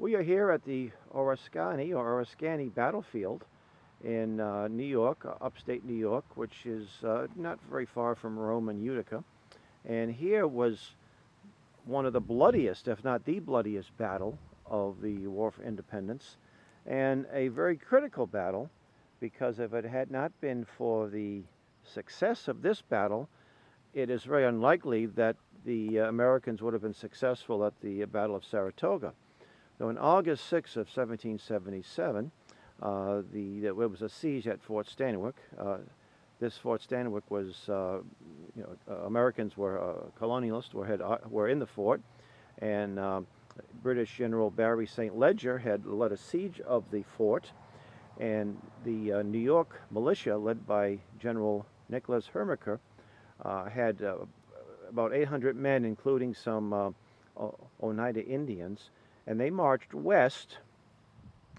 We are here at the Orskiney battlefield in New York, upstate New York, which is not very far from Rome and Utica. And here was one of the bloodiest, if not the bloodiest, battle of the War for Independence, and a very critical battle, because if it had not been for the success of this battle, it is very unlikely that the Americans would have been successful at the Battle of Saratoga. So on August 6th of 1777, there was a siege at Fort Stanwix. This Fort Stanwix was, Americans were colonialists, were in the fort, and British General Barry St. Ledger had led a siege of the fort, and the New York militia, led by General Nicholas Hermaker, had about 800 men, including some Oneida Indians, and they marched west.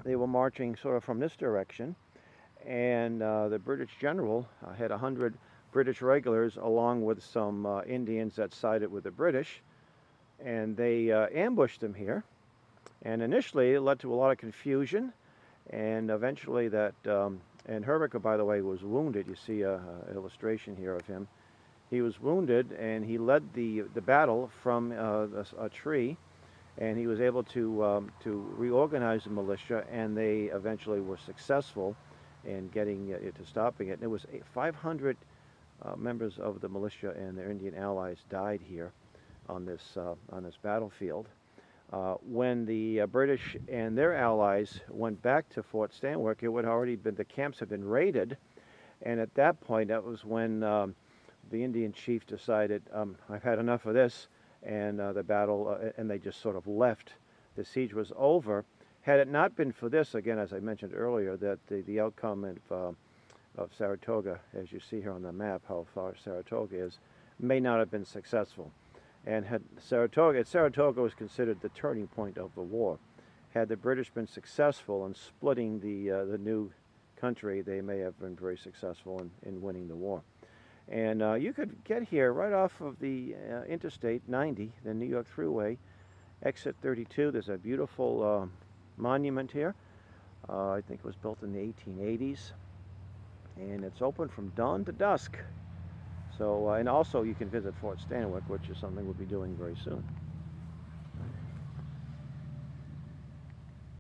They were marching sort of from this direction, and the British general had 100 British regulars along with some Indians that sided with the British, and they ambushed them here. And initially it led to a lot of confusion, and eventually and Hermaker, by the way, was wounded. You see an illustration here of him. He was wounded, and he led the battle from a tree, and he was able to reorganize the militia, and they eventually were successful in getting to stopping it. And it was 500 members of the militia and their Indian allies died here on this battlefield. When the British and their allies went back to Fort Stanwix, it would already been, the camps had been raided, and at that point, that was when the Indian chief decided, I've had enough of this, and the battle, and they just sort of left. The siege was over. Had it not been for this, again, as I mentioned earlier, that the outcome of Saratoga, as you see here on the map, how far Saratoga is, may not have been successful. And Saratoga was considered the turning point of the war. Had the British been successful in splitting the new country, they may have been very successful in winning the war. And you could get here right off of the Interstate 90, the New York Thruway, exit 32. There's a beautiful monument here. I think it was built in the 1880s. And it's open from dawn to dusk. So, and also you can visit Fort Stanwix, which is something we'll be doing very soon.